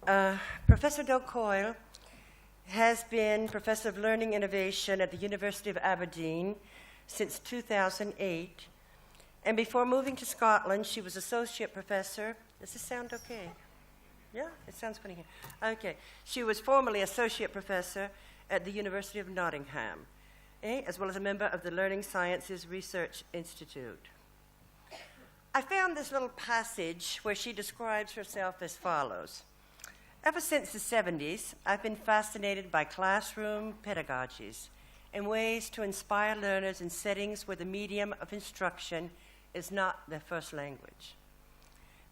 Professor Do Coyle has been Professor of Learning Innovation at the University of Aberdeen since 2008. And before moving to Scotland, she was Associate Professor. Does this sound okay? Yeah, it sounds funny here. Okay. She was formerly Associate Professor at the University of Nottingham, as well as a member of the Learning Sciences Research Institute. I found this little passage where she describes herself as follows. Ever since the 70s, I've been fascinated by classroom pedagogies and ways to inspire learners in settings where the medium of instruction is not their first language.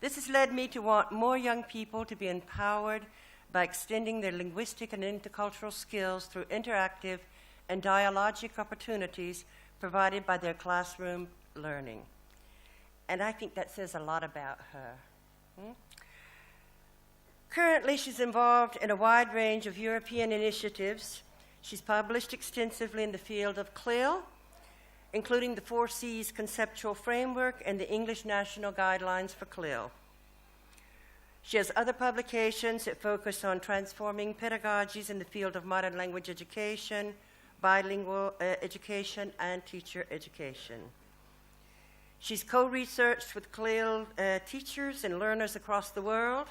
This has led me to want more young people to be empowered by extending their linguistic and intercultural skills through interactive and dialogic opportunities provided by their classroom learning. And I think that says a lot about her. Currently, she's involved in a wide range of European initiatives. She's published extensively in the field of CLIL, including the 4 C's conceptual framework and the English National Guidelines for CLIL. She has other publications that focus on transforming pedagogies in the field of modern language education, bilingual education, and teacher education. She's co-researched with CLIL teachers and learners across the world,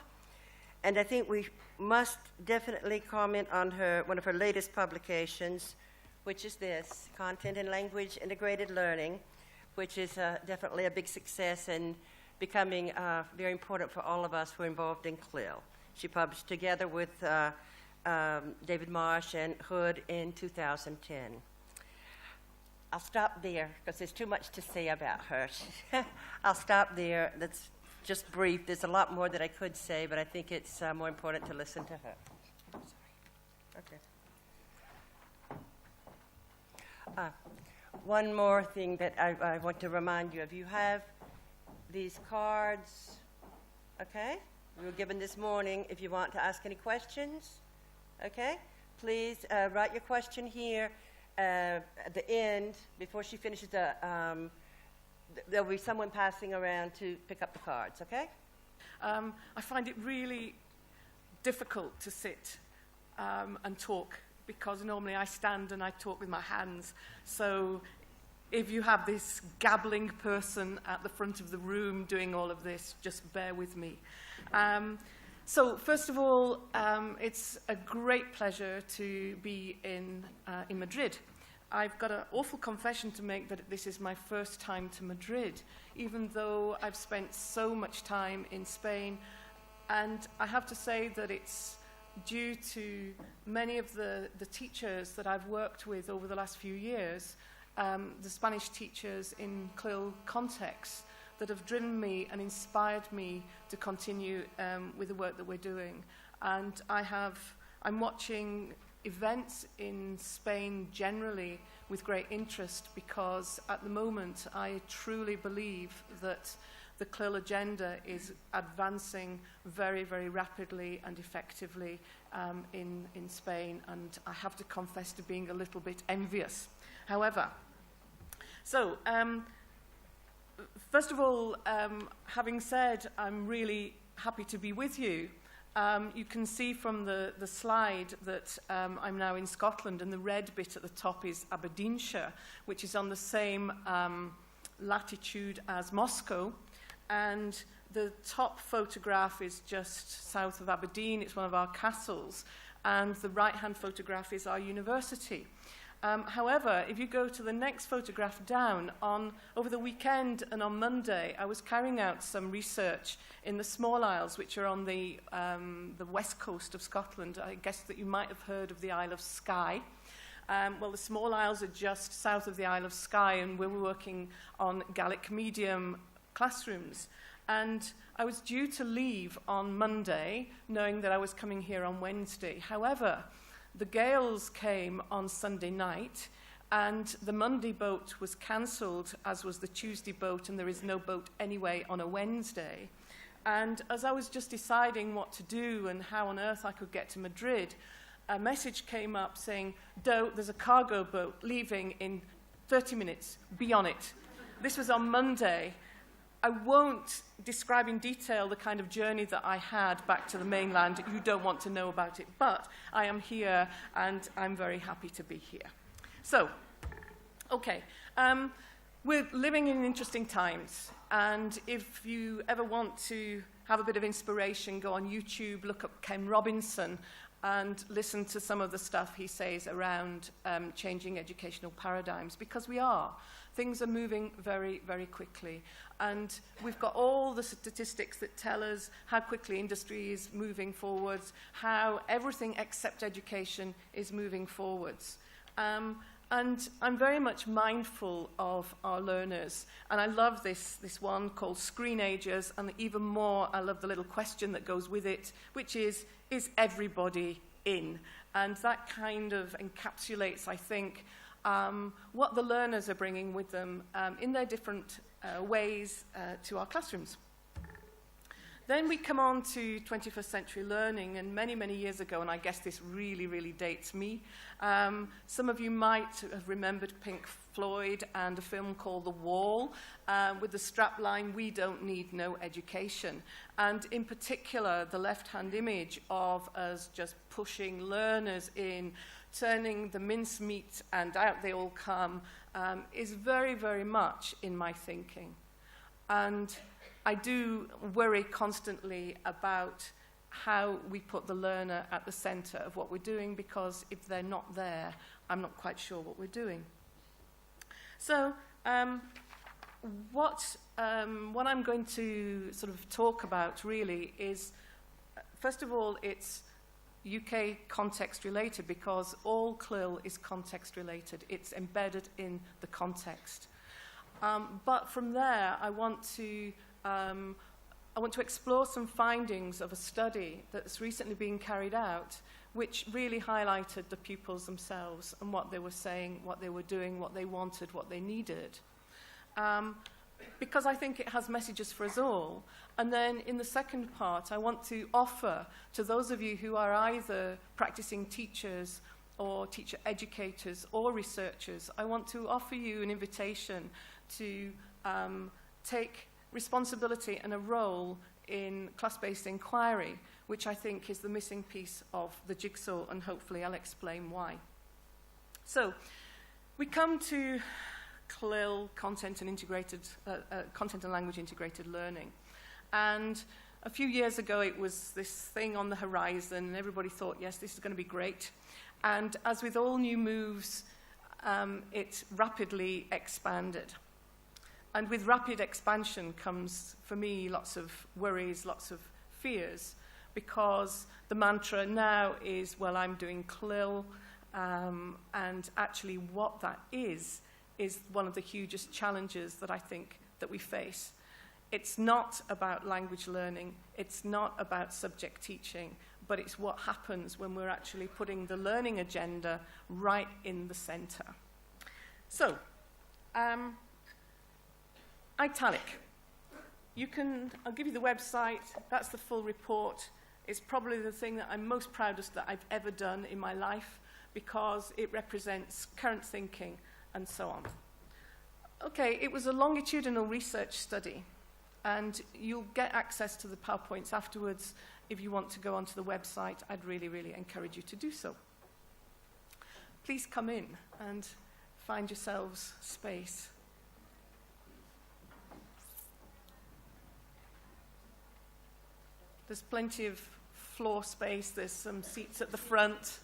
and I think we must definitely comment on one of her latest publications, which is this, Content and Language Integrated Learning, which is definitely a big success and becoming very important for all of us who are involved in CLIL. She published together with David Marsh and Hood in 2010. I'll stop there because there's too much to say about her. I'll stop there. That's just brief. There's a lot more that I could say, but I think it's more important to listen to her. Sorry. Okay. One more thing that I want to remind you of. You have these cards, okay? We were given this morning if you want to ask any questions, okay? Please write your question here. At the end, before she finishes, there'll be someone passing around to pick up the cards, okay? I find it really difficult to sit and talk because normally I stand and I talk with my hands. So if you have this gabbling person at the front of the room doing all of this, just bear with me. So first of all, it's a great pleasure to be in Madrid. I've got an awful confession to make that this is my first time to Madrid, even though I've spent so much time in Spain. And I have to say that it's due to many of the teachers that I've worked with over the last few years, the Spanish teachers in CLIL contexts, that have driven me and inspired me to continue with the work that we're doing. And I'm watching events in Spain generally with great interest because at the moment I truly believe that the CLIL agenda is advancing very, very rapidly and effectively in Spain, and I have to confess to being a little bit envious. However, so first of all, having said I'm really happy to be with you, you can see from the slide that I'm now in Scotland, and the red bit at the top is Aberdeenshire, which is on the same latitude as Moscow. And the top photograph is just south of Aberdeen. It's one of our castles. And the right-hand photograph is our university. However, if you go to the next photograph down, over the weekend and on Monday, I was carrying out some research in the Small Isles, which are on the west coast of Scotland. I guess that you might have heard of the Isle of Skye. Well, the Small Isles are just south of the Isle of Skye, and we were working on Gaelic medium classrooms. And I was due to leave on Monday, knowing that I was coming here on Wednesday. However, the gales came on Sunday night, and the Monday boat was cancelled, as was the Tuesday boat, and there is no boat anyway on a Wednesday. And as I was just deciding what to do and how on earth I could get to Madrid, a message came up saying, "Do, there's a cargo boat leaving in 30 minutes. Be on it." This was on Monday. I won't describe in detail the kind of journey that I had back to the mainland. You don't want to know about it, but I am here and I'm very happy to be here. So, okay, we're living in interesting times, and if you ever want to have a bit of inspiration, go on YouTube, look up Ken Robinson, and listen to some of the stuff he says around changing educational paradigms, because we are. Things are moving very, very quickly. And we've got all the statistics that tell us how quickly industry is moving forwards, how everything except education is moving forwards. And I'm very much mindful of our learners. And I love this one called Screenagers, and even more, I love the little question that goes with it, which is everybody in? And that kind of encapsulates, I think, what the learners are bringing with them in their different ways to our classrooms. Then we come on to 21st century learning, and many, many years ago, and I guess this really, really dates me, some of you might have remembered Pink Floyd and a film called The Wall, with the strapline, "We don't need no education." And in particular, the left-hand image of us just pushing learners in, turning the mincemeat and out they all come, is very, very much in my thinking. And I do worry constantly about how we put the learner at the center of what we're doing, because if they're not there, I'm not quite sure what we're doing. So what I'm going to sort of talk about really is, first of all, it's UK context related, because all CLIL is context related. It's embedded in the context. But from there, I want to explore some findings of a study that's recently been carried out, which really highlighted the pupils themselves and what they were saying, what they were doing, what they wanted, what they needed. Because I think it has messages for us all. And then in the second part, I want to offer to those of you who are either practicing teachers or teacher educators or researchers, I want to offer you an invitation to take responsibility and a role in class-based inquiry, which I think is the missing piece of the jigsaw, and hopefully I'll explain why. So we come to CLIL, content and language integrated learning. And a few years ago, it was this thing on the horizon, and everybody thought, yes, this is going to be great. And as with all new moves, it rapidly expanded. And with rapid expansion comes, for me, lots of worries, lots of fears, because the mantra now is, well, I'm doing CLIL, and actually what that is one of the hugest challenges that I think that we face. It's not about language learning, it's not about subject teaching, but it's what happens when we're actually putting the learning agenda right in the center. So, Italic. I'll give you the website, that's the full report. It's probably the thing that I'm most proudest that I've ever done in my life, because it represents current thinking and so on. Okay, it was a longitudinal research study, and you'll get access to the PowerPoints afterwards. If you want to go onto the website, I'd really, really encourage you to do so. Please come in and find yourselves space. There's plenty of floor space. There's some seats at the front.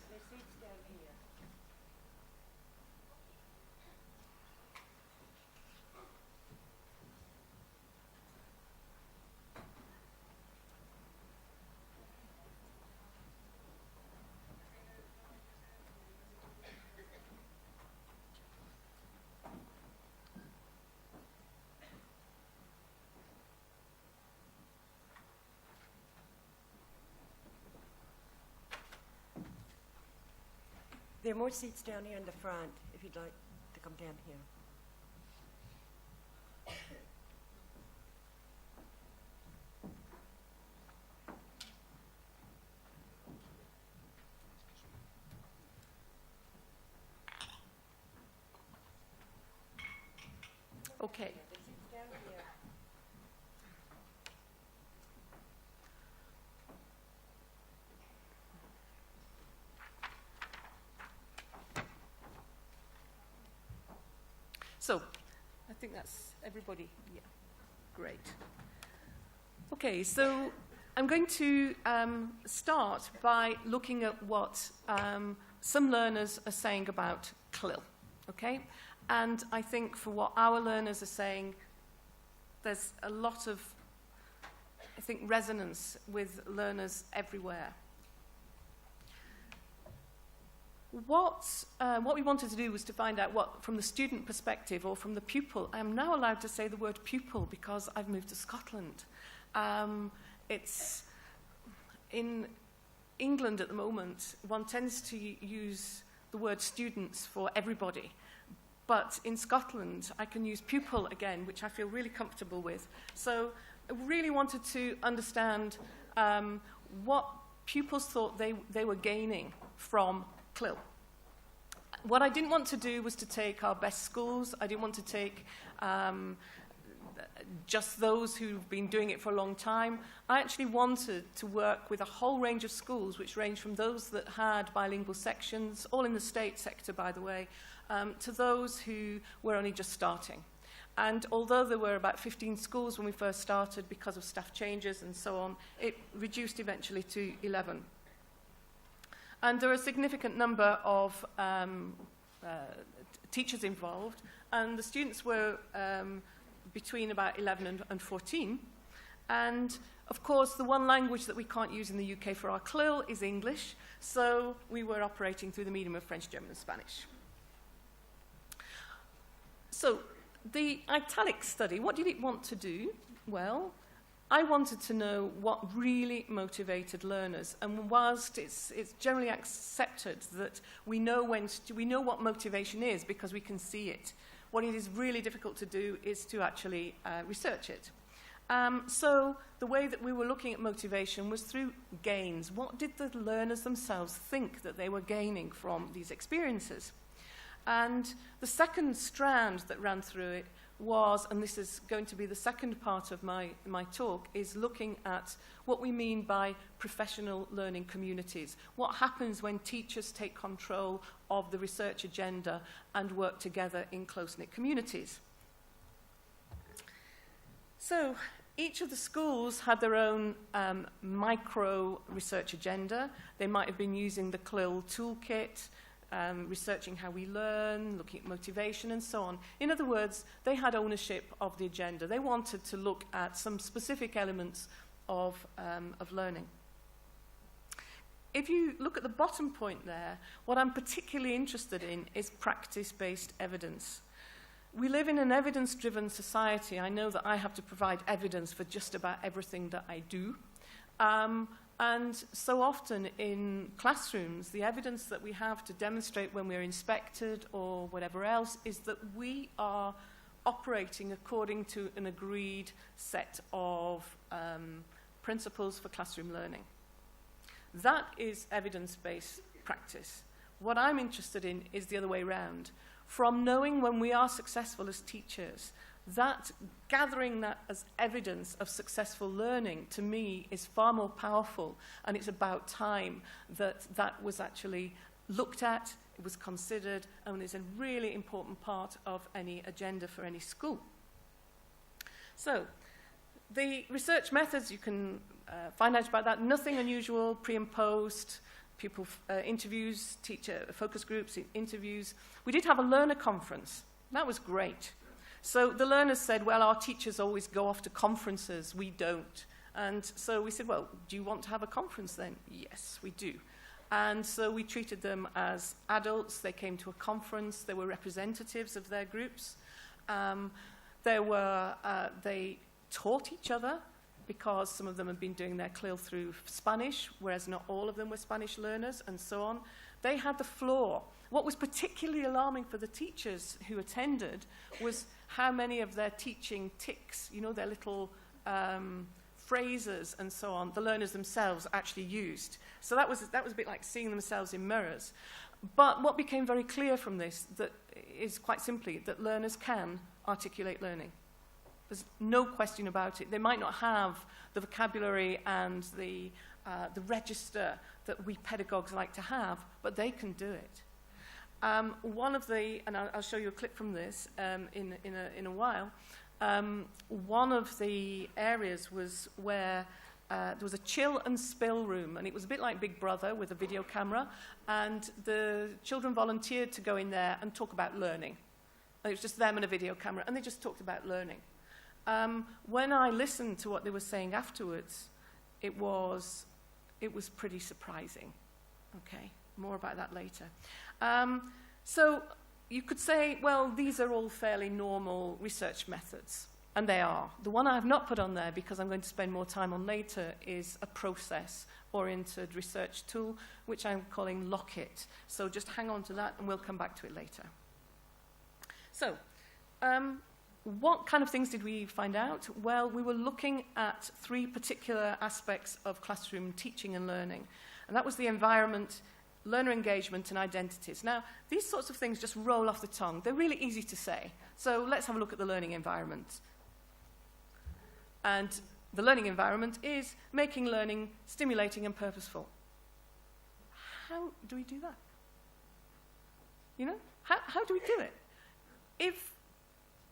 There are more seats down here in the front, if you'd like to come down here. Okay. The seats down here. So, I think that's everybody. Yeah, great. Okay, so I'm going to start by looking at what some learners are saying about CLIL, okay? And I think for what our learners are saying, there's a lot of, I think, resonance with learners everywhere. What we wanted to do was to find out what, from the student perspective or from the pupil, I am now allowed to say the word pupil because I've moved to Scotland. It's in England at the moment, one tends to use the word students for everybody. But in Scotland, I can use pupil again, which I feel really comfortable with. So I really wanted to understand what pupils thought they were gaining from CLIL. What I didn't want to do was to take our best schools. I didn't want to take just those who've been doing it for a long time. I actually wanted to work with a whole range of schools, which range from those that had bilingual sections, all in the state sector, by the way, to those who were only just starting. And although there were about 15 schools when we first started because of staff changes and so on, it reduced eventually to 11. And there are a significant number of teachers involved, and the students were between about 11 and 14. And, of course, the one language that we can't use in the UK for our CLIL is English, so we were operating through the medium of French, German, and Spanish. So, the italic study, what did it want to do? Well, I wanted to know what really motivated learners, and whilst it's generally accepted that we know what motivation is because we can see it, what it is really difficult to do is to actually research it. So the way that we were looking at motivation was through gains. What did the learners themselves think that they were gaining from these experiences? And the second strand that ran through it was, and this is going to be the second part of my talk, is looking at what we mean by professional learning communities. What happens when teachers take control of the research agenda and work together in close-knit communities. So each of the schools had their own micro research agenda. They might have been using the CLIL toolkit, researching how we learn, looking at motivation, and so on. In other words, they had ownership of the agenda. They wanted to look at some specific elements of learning. If you look at the bottom point there, what I'm particularly interested in is practice-based evidence. We live in an evidence-driven society. I know that I have to provide evidence for just about everything that I do. And so often in classrooms, the evidence that we have to demonstrate when we're inspected or whatever else is that we are operating according to an agreed set of principles for classroom learning. That is evidence-based practice. What I'm interested in is the other way around. From knowing when we are successful as teachers, that gathering that as evidence of successful learning, to me, is far more powerful, and it's about time that that was actually looked at, it was considered, and is a really important part of any agenda for any school. So, the research methods, you can find out about that. Nothing unusual, pre and post, pupil interviews, teacher focus groups, interviews. We did have a learner conference. That was great. So the learners said, well, our teachers always go off to conferences, we don't. And so we said, well, do you want to have a conference then? Yes, we do. And so we treated them as adults. They came to a conference. They were representatives of their groups. They taught each other because some of them had been doing their CLIL through Spanish, whereas not all of them were Spanish learners, and so on. They had the floor. What was particularly alarming for the teachers who attended was how many of their teaching tics, you know, their little phrases and so on, the learners themselves actually used. So that was a bit like seeing themselves in mirrors. But what became very clear from this that is quite simply that learners can articulate learning. There's no question about it. They might not have the vocabulary and the register that we pedagogues like to have, but they can do it. one of the, and I'll show you a clip from this in a while, one of the areas was where there was a chill and spill room, and it was a bit like Big Brother with a video camera, and the children volunteered to go in there and talk about learning. And it was just them and a video camera, and they just talked about learning. When I listened to what they were saying afterwards, it was pretty surprising. Okay, more about that later. So you could say, well, these are all fairly normal research methods. And they are. The one I have not put on there, because I'm going to spend more time on later, is a process-oriented research tool, which I'm calling Lockit. So just hang on to that, and we'll come back to it later. So, what kind of things did we find out? Well, we were looking at 3 particular aspects of classroom teaching and learning. And that was the environment, learner engagement, and identities. Now, these sorts of things just roll off the tongue. They're really easy to say. So let's have a look at the learning environment. And the learning environment is making learning stimulating and purposeful. How do we do that? You know, how do we do it? If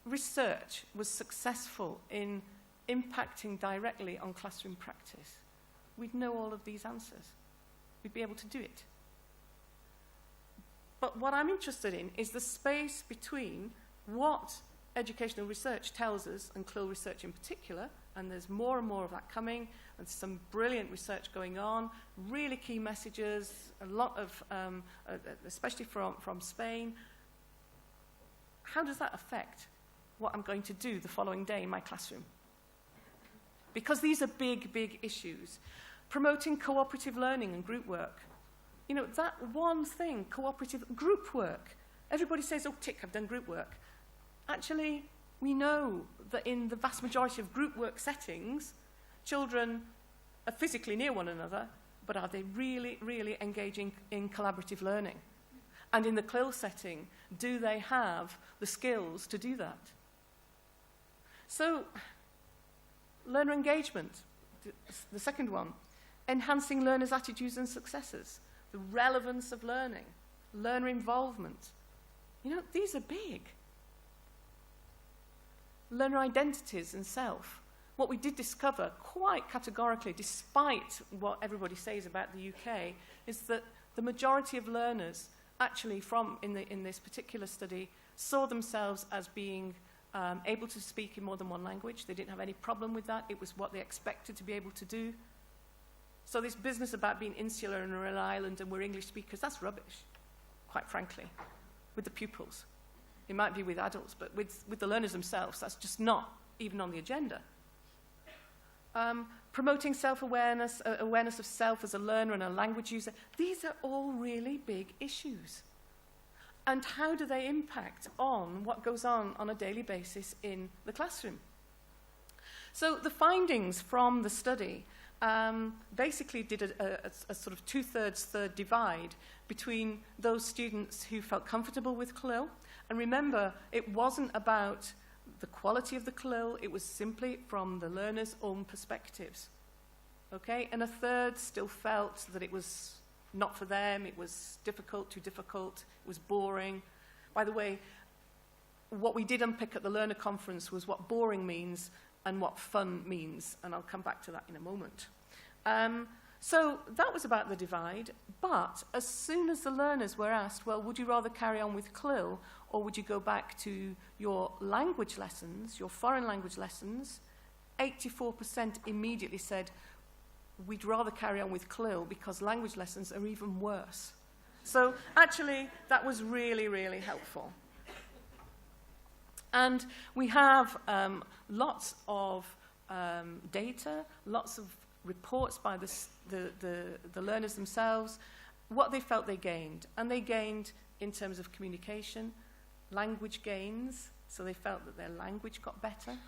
research was successful in impacting directly on classroom practice, we'd know all of these answers. We'd be able to do it. But what I'm interested in is the space between what educational research tells us, and CLIL research in particular, and there's more and more of that coming, and some brilliant research going on, really key messages, a lot of, especially from Spain. How does that affect what I'm going to do the following day in my classroom? Because these are big, big issues. Promoting cooperative learning and group work. You know, that one thing, cooperative group work. Everybody says, oh, tick, I've done group work. Actually, we know that in the vast majority of group work settings, children are physically near one another, but are they really, really engaging in collaborative learning? And in the CLIL setting, do they have the skills to do that? So, learner engagement, the second one. Enhancing learners' attitudes and successes. The relevance of learning. Learner involvement. You know, these are big. Learner identities and self. What we did discover quite categorically, despite what everybody says about the UK, is that the majority of learners actually in this particular study saw themselves as being able to speak in more than one language. They didn't have any problem with that. It was what they expected to be able to do. So this business about being insular and we're an island and we're English speakers, that's rubbish, quite frankly, with the pupils. It might be with adults, but with the learners themselves, that's just not even on the agenda. Promoting self-awareness, awareness of self as a learner and a language user, these are all really big issues. And how do they impact on what goes on a daily basis in the classroom? So the findings from the study basically did a sort of 2/3, third divide between those students who felt comfortable with CLIL. And remember, it wasn't about the quality of the CLIL, it was simply from the learner's own perspectives. Okay? And 1/3 still felt that it was not for them, it was difficult, too difficult, it was boring. By the way, what we did unpick at the learner conference was what boring means and what fun means, and I'll come back to that in a moment. So that was about the divide, but as soon as the learners were asked, well, would you rather carry on with CLIL, or would you go back to your language lessons, your foreign language lessons, 84% immediately said, we'd rather carry on with CLIL because language lessons are even worse. So actually, that was really, really helpful. And we have lots of data, lots of reports by the learners themselves, what they felt they gained. And they gained in terms of communication, language gains, so they felt that their language got better.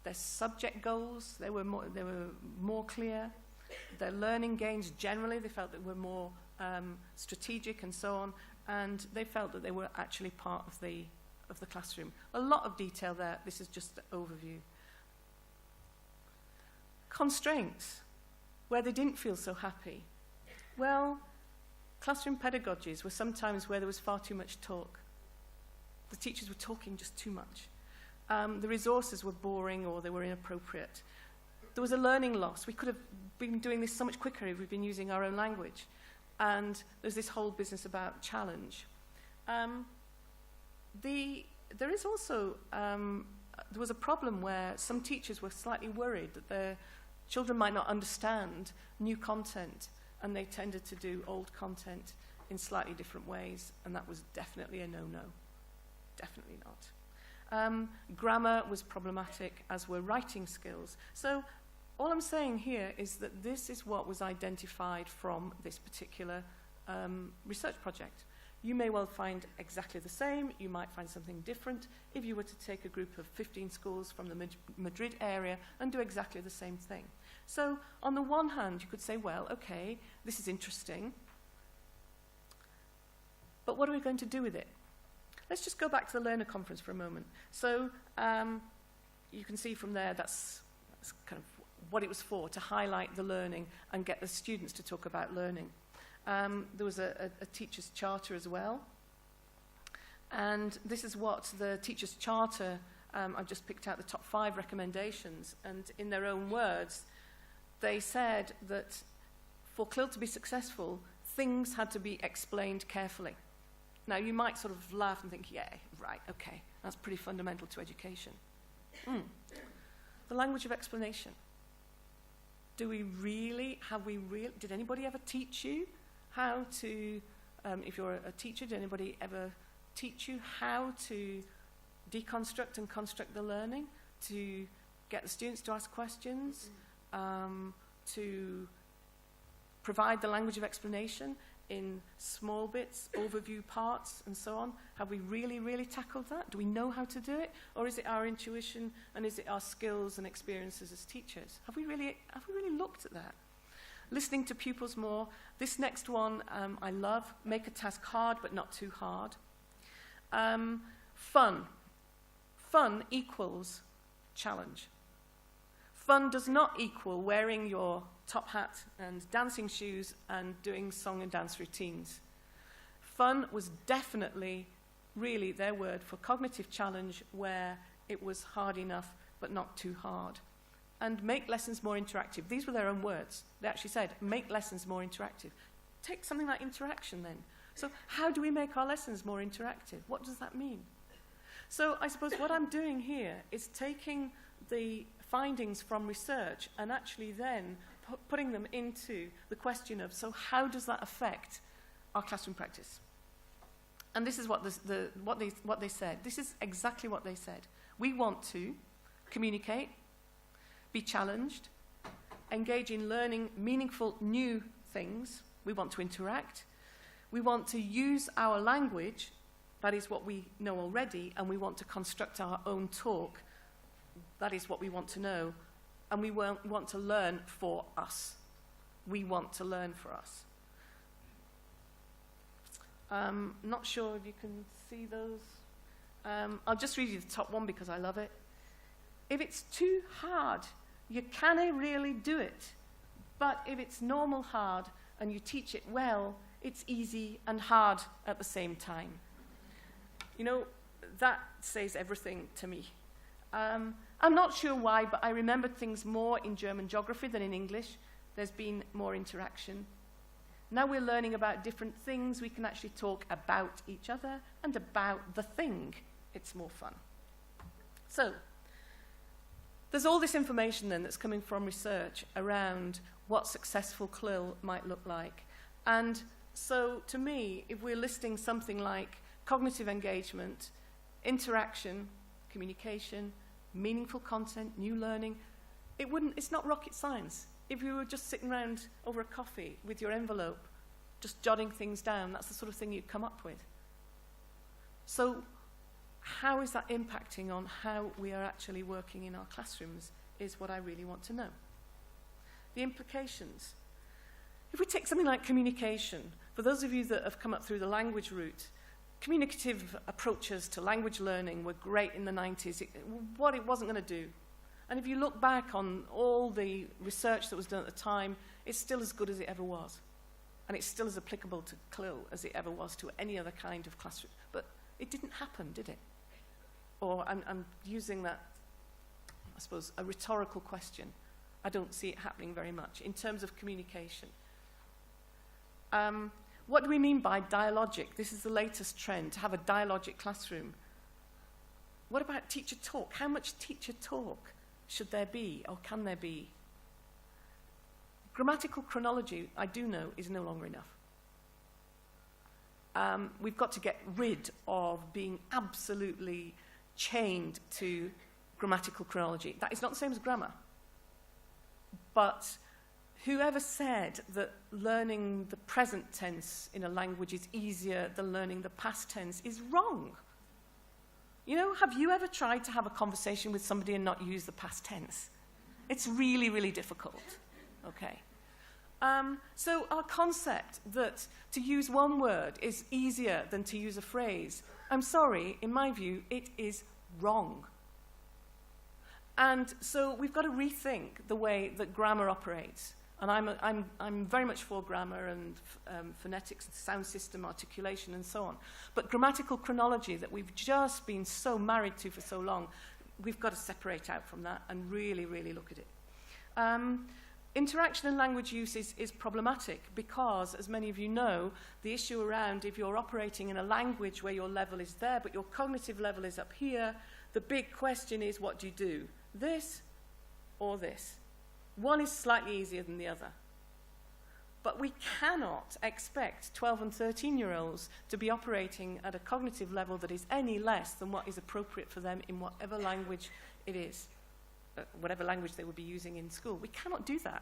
Their subject goals, they were more clear. Their learning gains generally, they felt that were more strategic and so on. And they felt that they were actually part of the classroom. A lot of detail there. This is just the overview. Constraints, where they didn't feel so happy. Well, Classroom pedagogies were sometimes where there was far too much talk. The teachers were talking just too much. The resources were boring or they were inappropriate. There was a learning loss. We could have been doing this so much quicker if we'd been using our own language. And there's this whole business about challenge. There is also, there was a problem where some teachers were slightly worried that their children might not understand new content, and they tended to do old content in slightly different ways, and that was definitely a no-no. Definitely not. Grammar was problematic, as were writing skills. So all I'm saying here is that this is what was identified from this particular research project. You may well find exactly the same. You might find something different if you were to take a group of 15 schools from the Madrid area and do exactly the same thing. So on the one hand, you could say, well, okay, this is interesting, but what are we going to do with it? Let's just go back to the learner conference for a moment. So you can see from there that's kind of what it was for, to highlight the learning and get the students to talk about learning. There was a teacher's charter as well. And this is what the teacher's charter, I've just picked out the top 5 recommendations. And in their own words, they said that for CLIL to be successful, things had to be explained carefully. Now, you might sort of laugh and think, yeah, right, okay, that's pretty fundamental to education. The language of explanation. Did anybody ever teach you how to, if you're a teacher, did anybody ever teach you how to deconstruct and construct the learning, to get the students to ask questions, to provide the language of explanation in small bits, overview parts, and so on? Have we really, really tackled that? Do we know how to do it? Or is it our intuition, and is it our skills and experiences as teachers? Have we really looked at that? Listening to pupils more. This next one I love. Make a task hard, but not too hard. Fun. Fun equals challenge. Fun does not equal wearing your top hat and dancing shoes and doing song and dance routines. Fun was definitely really their word for cognitive challenge, where it was hard enough but not too hard. And make lessons more interactive. These were their own words. They actually said, make lessons more interactive. Take something like interaction then. So how do we make our lessons more interactive? What does that mean? So I suppose what I'm doing here is taking the findings from research and actually then putting them into the question of, so how does that affect our classroom practice? And this is what they said. This is exactly what they said. We want to communicate, be challenged, engage in learning meaningful new things. We want to interact. We want to use our language, that is what we know already, and we want to construct our own talk. That is what we want to know. And we want to learn for us. We want to learn for us. Not sure if you can see those. I'll just read you the top one because I love it. If it's too hard, you can't really do it. But if it's normal hard and you teach it well, it's easy and hard at the same time. You know, that says everything to me. I'm not sure why, but I remembered things more in German geography than in English. There's been more interaction. Now we're learning about different things. We can actually talk about each other and about the thing. It's more fun. So, there's all this information then that's coming from research around what successful CLIL might look like. And so, to me, if we're listing something like cognitive engagement, interaction, communication, meaningful content, new learning, it's not rocket science. If you were just sitting around over a coffee with your envelope, just jotting things down, that's the sort of thing you'd come up with. So how is that impacting on how we are actually working in our classrooms is what I really want to know. The implications. If we take something like communication, for those of you that have come up through the language route, communicative approaches to language learning were great in the 90s. What it wasn't going to do. And if you look back on all the research that was done at the time, it's still as good as it ever was. and it's still as applicable to CLIL as it ever was to any other kind of classroom. But it didn't happen, did it? Or I'm using that, I suppose, a rhetorical question. I don't see it happening very much in terms of communication. What do we mean by dialogic? This is the latest trend, to have a dialogic classroom. What about teacher talk? How much teacher talk should there be, or can there be? Grammatical chronology, I do know, is no longer enough. We've got to get rid of being absolutely chained to grammatical chronology. That is not the same as grammar. But whoever said that learning the present tense in a language is easier than learning the past tense is wrong. You know, have you ever tried to have a conversation with somebody and not use the past tense? It's really, really difficult. Okay. So our concept that to use one word is easier than to use a phrase, I'm sorry, in my view, it is wrong. And so we've got to rethink the way that grammar operates. And I'm very much for grammar and phonetics, sound system, articulation, and so on. But grammatical chronology that we've just been so married to for so long, we've got to separate out from that and really, really look at it. Interaction and language use is problematic because, as many of you know, the issue around if you're operating in a language where your level is there but your cognitive level is up here, the big question is, what do you do? This or this? One is slightly easier than the other. But we cannot expect 12 and 13-year-olds to be operating at a cognitive level that is any less than what is appropriate for them in whatever language it is, whatever language they will be using in school. We cannot do that.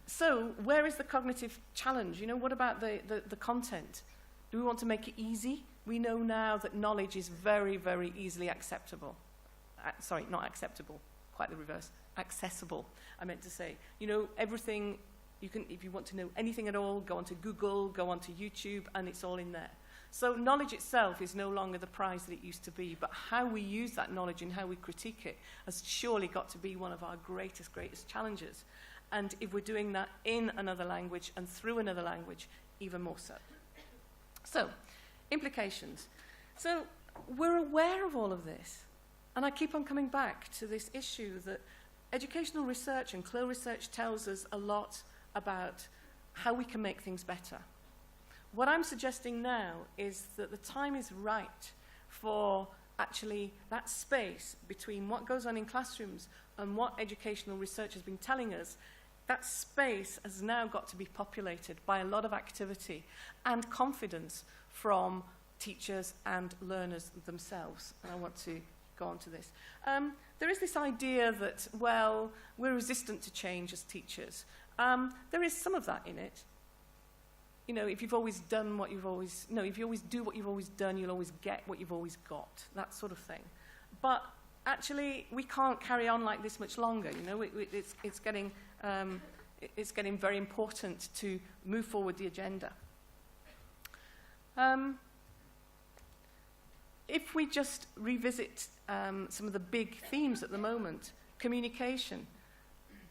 So where is the cognitive challenge? You know, what about the content? Do we want to make it easy? We know now that knowledge is very, very easily acceptable. Sorry, not acceptable, quite the reverse. Accessible, I meant to say. You know, everything, you can, if you want to know anything at all, go onto Google, go onto YouTube, and it's all in there. So knowledge itself is no longer the prize that it used to be, but how we use that knowledge and how we critique it has surely got to be one of our greatest challenges. And if we're doing that in another language and through another language, even more so. So, implications. So, we're aware of all of this. And I keep on coming back to this issue that educational research and CLIL research tells us a lot about how we can make things better. What I'm suggesting now is that the time is right for actually that space between what goes on in classrooms and what educational research has been telling us. That space has now got to be populated by a lot of activity and confidence from teachers and learners themselves. And I want to go on to this. There is this idea that, well, we're resistant to change as teachers. There is some of that in it. You know, if you've always done what you've always... No, if you always do what you've always done, you'll always get what you've always got. That sort of thing. But actually, we can't carry on like this much longer. You know, it's getting very important to move forward the agenda. If we just revisit some of the big themes at the moment, communication,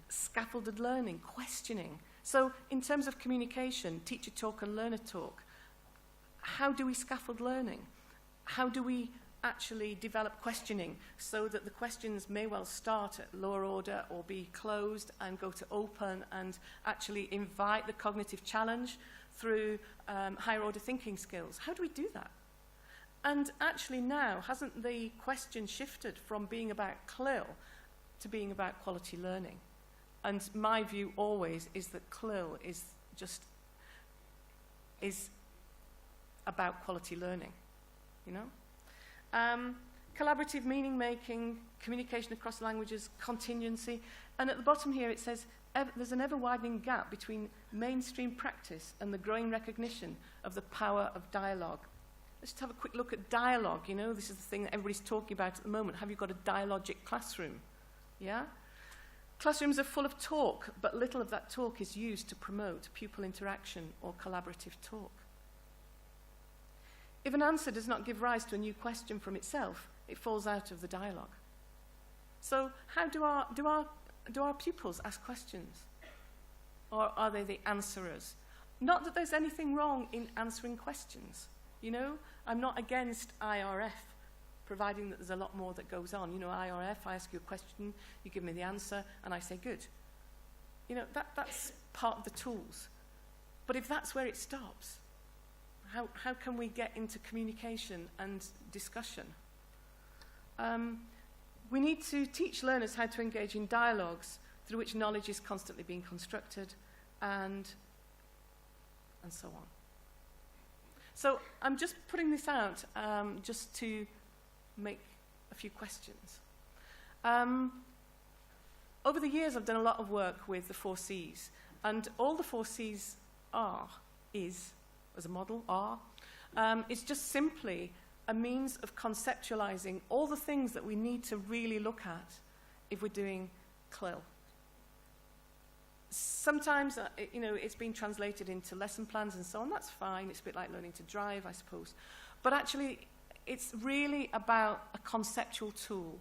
scaffolded learning, questioning. So in terms of communication, teacher talk and learner talk, how do we scaffold learning? How do we actually develop questioning so that the questions may well start at lower order or be closed and go to open and actually invite the cognitive challenge through higher order thinking skills? How do we do that? And actually now, hasn't the question shifted from being about CLIL to being about quality learning? And my view always is that CLIL is about quality learning, you know? Collaborative meaning-making, communication across languages, contingency. And at the bottom here it says, there's an ever-widening gap between mainstream practice and the growing recognition of the power of dialogue. Let's just have a quick look at dialogue. You know, this is the thing that everybody's talking about at the moment. Have you got a dialogic classroom? Yeah? Classrooms are full of talk, but little of that talk is used to promote pupil interaction or collaborative talk. If an answer does not give rise to a new question from itself, it falls out of the dialogue. So how do our pupils ask questions? or are they the answerers? Not that there's anything wrong in answering questions. You know, I'm not against IRF, providing that there's a lot more that goes on. You know, IRF, I ask you a question, you give me the answer, and I say good. You know, that's part of the tools. But if that's where it stops, how can we get into communication and discussion? We need to teach learners how to engage in dialogues through which knowledge is constantly being constructed, and so on. So I'm just putting this out just to make a few questions. Over the years, I've done a lot of work with the 4 Cs, and all the 4 Cs is, as a model, it's just simply a means of conceptualizing all the things that we need to really look at if we're doing CLIL. Sometimes, you know, it's been translated into lesson plans and so on. That's fine. It's a bit like learning to drive, I suppose. But actually, it's really about a conceptual tool,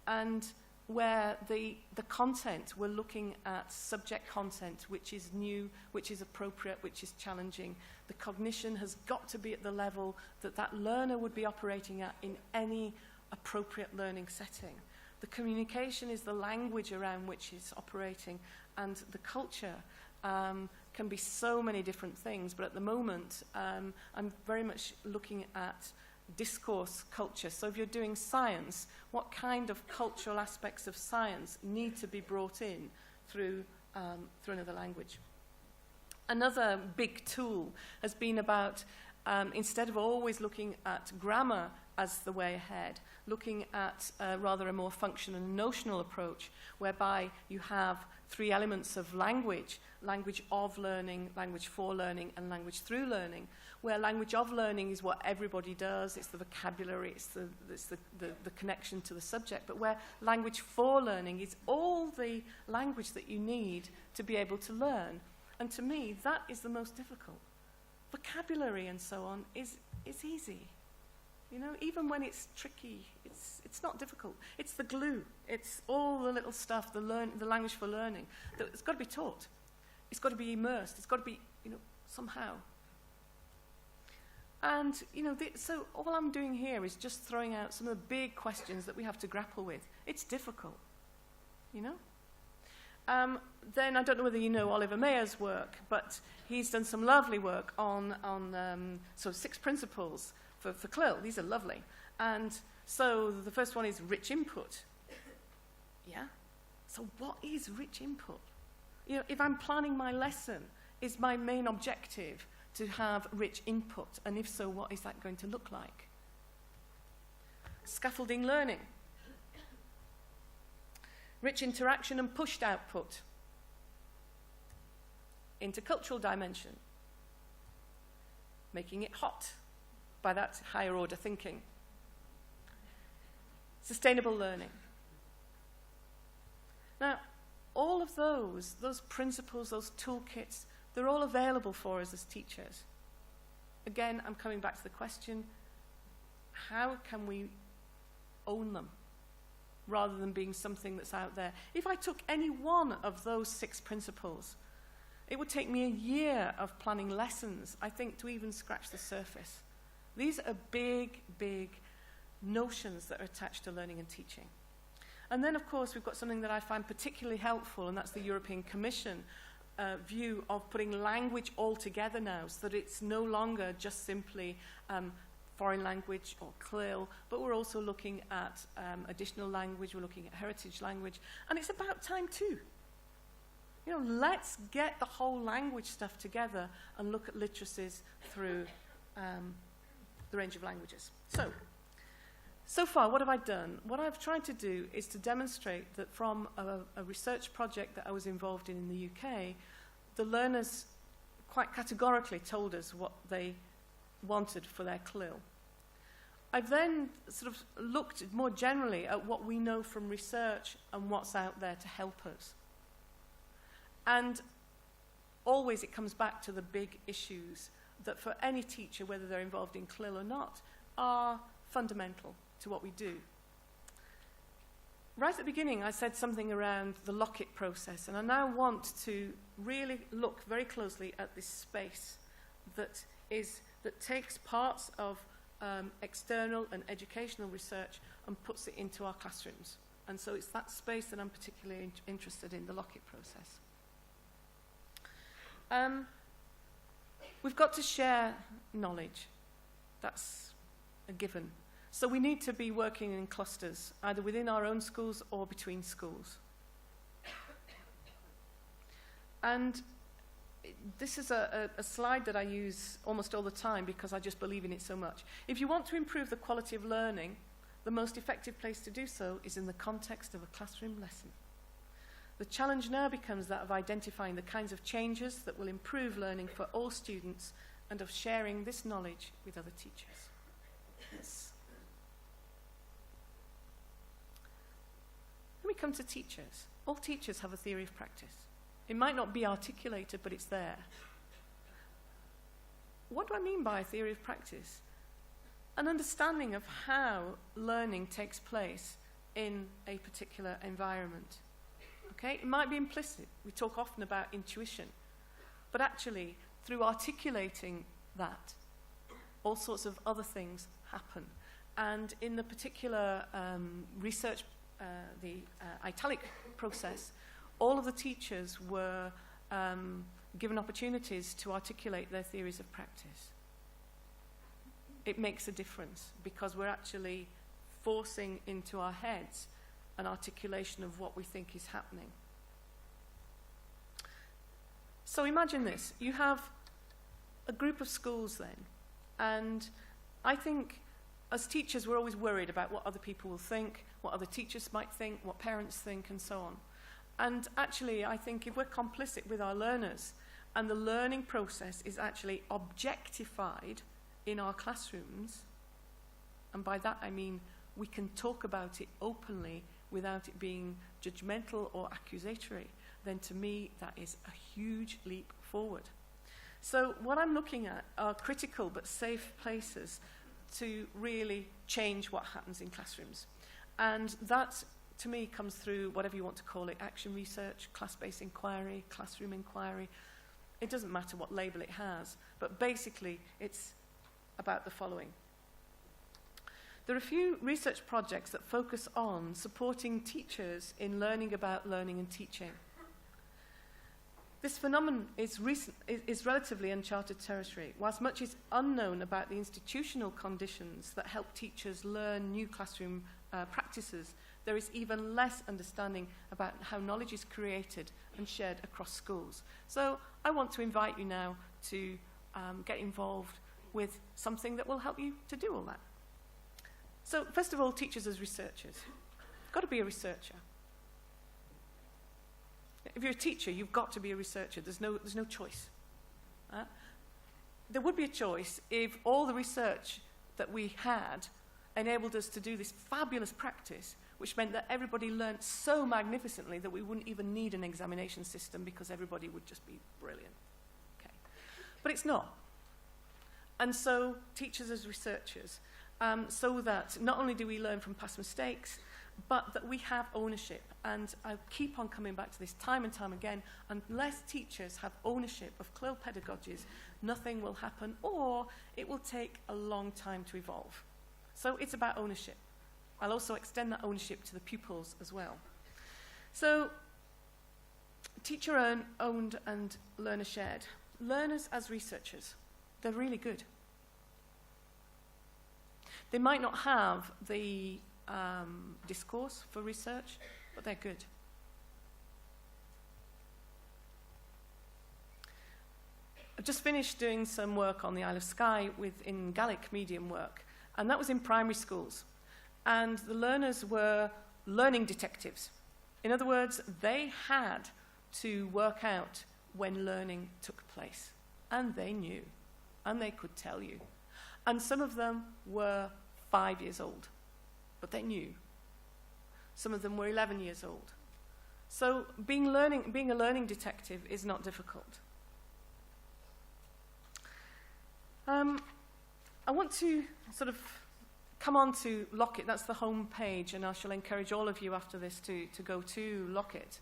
and where the content, we're looking at subject content, which is new, which is appropriate, which is challenging. The cognition has got to be at the level that that learner would be operating at in any appropriate learning setting. The communication is the language around which it's operating, and the culture can be so many different things, but at the moment, I'm very much looking at discourse culture. So if you're doing science, what kind of cultural aspects of science need to be brought in through another language? Another big tool has been about, instead of always looking at grammar as the way ahead, looking at rather a more functional and notional approach, whereby you have 3 elements of language: language of learning, language for learning, and language through learning, where language of learning is what everybody does, it's the vocabulary, it's the connection to the subject, but where language for learning is all the language that you need to be able to learn. And to me, that is the most difficult. Vocabulary and so on is easy. You know, even when it's tricky, it's not difficult. It's the glue. It's all the little stuff, the language for learning, that it's got to be taught. It's got to be immersed. It's got to be, you know, somehow. And, you know, so all I'm doing here is just throwing out some of the big questions that we have to grapple with. It's difficult, you know? Then I don't know whether you know Oliver Mayer's work, but he's done some lovely work on sort of 6 principles for CLIL. These are lovely. And so the first one is rich input. Yeah? So what is rich input? You know, if I'm planning my lesson, is my main objective to have rich input? And if so, what is that going to look like? Scaffolding learning. Rich interaction and pushed output. Intercultural dimension. Making it hot. By that, higher order thinking. Sustainable learning. Now, all of those principles, those toolkits, they're all available for us as teachers. Again, I'm coming back to the question, how can we own them rather than being something that's out there? If I took any one of those 6 principles, it would take me a year of planning lessons, I think, to even scratch the surface. These are big, big notions that are attached to learning and teaching. And then, of course, we've got something that I find particularly helpful, and that's the European Commission view of putting language all together now, so that it's no longer just simply foreign language or CLIL, but we're also looking at additional language, we're looking at heritage language, and it's about time too. You know, let's get the whole language stuff together and look at literacies through the range of languages. So far, what have I done? What I've tried to do is to demonstrate that from a research project that I was involved in the UK, the learners quite categorically told us what they wanted for their CLIL. I've then sort of looked more generally at what we know from research and what's out there to help us. And always it comes back to the big issues that for any teacher, whether they're involved in CLIL or not, are fundamental to what we do. right at the beginning, I said something around the lock-it process, and I now want to really look very closely at this space that takes parts of external and educational research and puts it into our classrooms. And so it's that space that I'm particularly interested in, the lock-it process. We've got to share knowledge. That's a given. So we need to be working in clusters, either within our own schools or between schools. And this is a slide that I use almost all the time because I just believe in it so much. If you want to improve the quality of learning, the most effective place to do so is in the context of a classroom lesson. The challenge now becomes that of identifying the kinds of changes that will improve learning for all students and of sharing this knowledge with other teachers. Yes. When we come to teachers, all teachers have a theory of practice. It might not be articulated, but it's there. What do I mean by a theory of practice? An understanding of how learning takes place in a particular environment. Okay? It might be implicit. We talk often about intuition. But actually, through articulating that, all sorts of other things happen. And in the particular research, the italic process, all of the teachers were given opportunities to articulate their theories of practice. It makes a difference because we're actually forcing into our heads an articulation of what we think is happening. So imagine this. You have a group of schools then, and I think as teachers we're always worried about what other people will think, what other teachers might think, what parents think, and so on. And actually, I think if we're complicit with our learners and the learning process is actually objectified in our classrooms, and by that I mean we can talk about it openly without it being judgmental or accusatory, then to me that is a huge leap forward. So what I'm looking at are critical but safe places to really change what happens in classrooms. And that, to me, comes through whatever you want to call it, action research, class-based inquiry, classroom inquiry. It doesn't matter what label it has, but basically it's about the following. There are a few research projects that focus on supporting teachers in learning about learning and teaching. This phenomenon is relatively uncharted territory. Whilst much is unknown about the institutional conditions that help teachers learn new classroom practices, there is even less understanding about how knowledge is created and shared across schools. So I want to invite you now to get involved with something that will help you to do all that. So first of all, teachers as researchers. You've got to be a researcher. If you're a teacher, you've got to be a researcher. There's no choice. There would be a choice if all the research that we had enabled us to do this fabulous practice, which meant that everybody learned so magnificently that we wouldn't even need an examination system because everybody would just be brilliant. Okay. But it's not. And so teachers as researchers, so that not only do we learn from past mistakes, but that we have ownership. And I keep on coming back to this time and time again. Unless teachers have ownership of CLIL pedagogies, nothing will happen, or it will take a long time to evolve. So it's about ownership. I'll also extend that ownership to the pupils as well. So teacher-owned and learner-shared. Learners as researchers, they're really good. They might not have the discourse for research, but they're good. I've just finished doing some work on the Isle of Skye in Gaelic medium work, and that was in primary schools. And the learners were learning detectives. In other words, they had to work out when learning took place. And they knew, and they could tell you. And some of them were 5 years old, but they knew. Some of them were 11 years old. So being a learning detective is not difficult. I want to sort of come on to Lockit. That's the home page, and I shall encourage all of you after this to go to Lockit.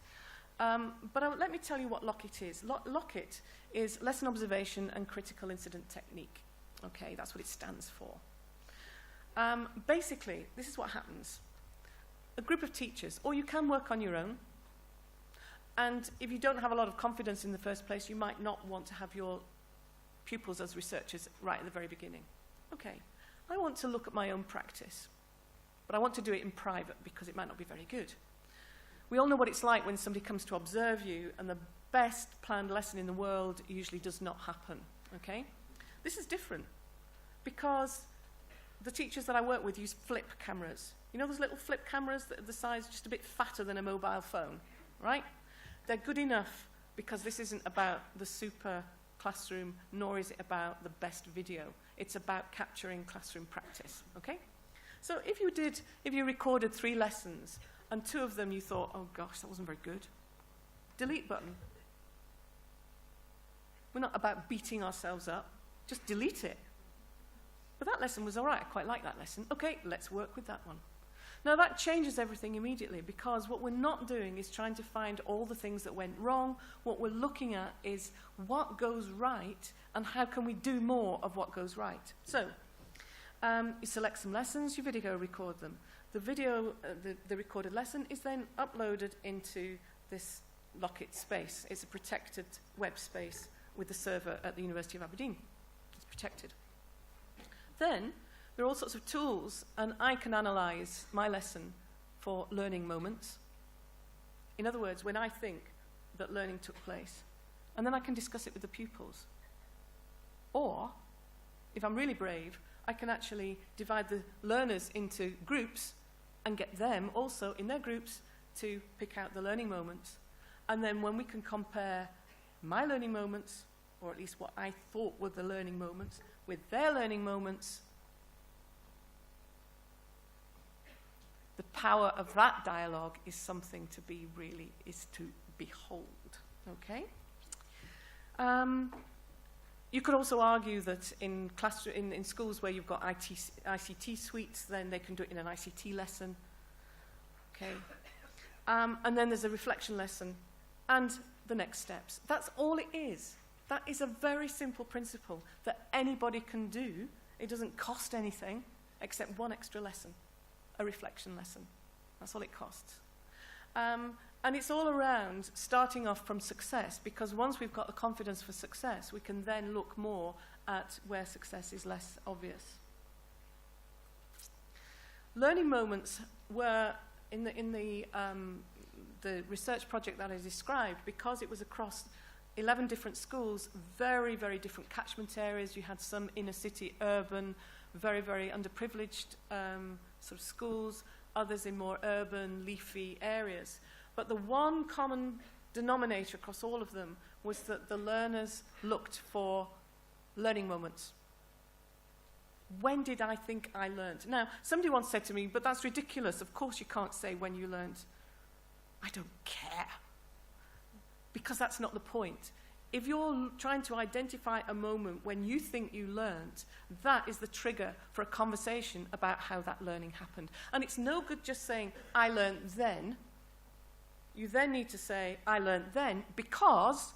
But let me tell you what Lockit is. Lockit is Lesson Observation and Critical Incident Technique. Okay, that's what it stands for. Basically, this is what happens. A group of teachers, or you can work on your own, and if you don't have a lot of confidence in the first place, you might not want to have your pupils as researchers right at the very beginning. Okay, I want to look at my own practice, but I want to do it in private because it might not be very good. We all know what it's like when somebody comes to observe you and the best planned lesson in the world usually does not happen, okay? This is different because the teachers that I work with use flip cameras. You know those little flip cameras that are the size just a bit fatter than a mobile phone, right? They're good enough because this isn't about the super classroom, nor is it about the best video. It's about capturing classroom practice, okay? So if you recorded 3 lessons and 2 of them you thought, oh gosh, that wasn't very good, delete button. We're not about beating ourselves up, just delete it. But that lesson was all right, I quite like that lesson. Okay, let's work with that one. Now that changes everything immediately because what we're not doing is trying to find all the things that went wrong. What we're looking at is what goes right and how can we do more of what goes right. So you select some lessons, you video record them. The video, the recorded lesson is then uploaded into this Lockit space. It's a protected web space with the server at the University of Aberdeen. It's protected. Then there are all sorts of tools, and I can analyze my lesson for learning moments. In other words, when I think that learning took place, and then I can discuss it with the pupils. Or, if I'm really brave, I can actually divide the learners into groups and get them also in their groups to pick out the learning moments. And then when we can compare my learning moments, or at least what I thought were the learning moments, with their learning moments, the power of that dialogue is something to be is to behold, okay? You could also argue that in schools where you've got ICT suites, then they can do it in an ICT lesson, okay? And then there's a reflection lesson and the next steps. That's all it is. That is a very simple principle that anybody can do. It doesn't cost anything except one extra lesson. A reflection lesson. That's all it costs. And it's all around starting off from success, because once we've got the confidence for success, we can then look more at where success is less obvious. Learning moments were in the research project that I described, because it was across 11 different schools, very, very different catchment areas. You had some inner city, urban, very, very underprivileged sort of schools, others in more urban, leafy areas. But the one common denominator across all of them was that the learners looked for learning moments. When did I think I learned? Now, somebody once said to me, but that's ridiculous. Of course you can't say when you learned. I don't care. Because that's not the point. If you're trying to identify a moment when you think you learned, that is the trigger for a conversation about how that learning happened. And it's no good just saying, I learned then. You then need to say, I learned then because...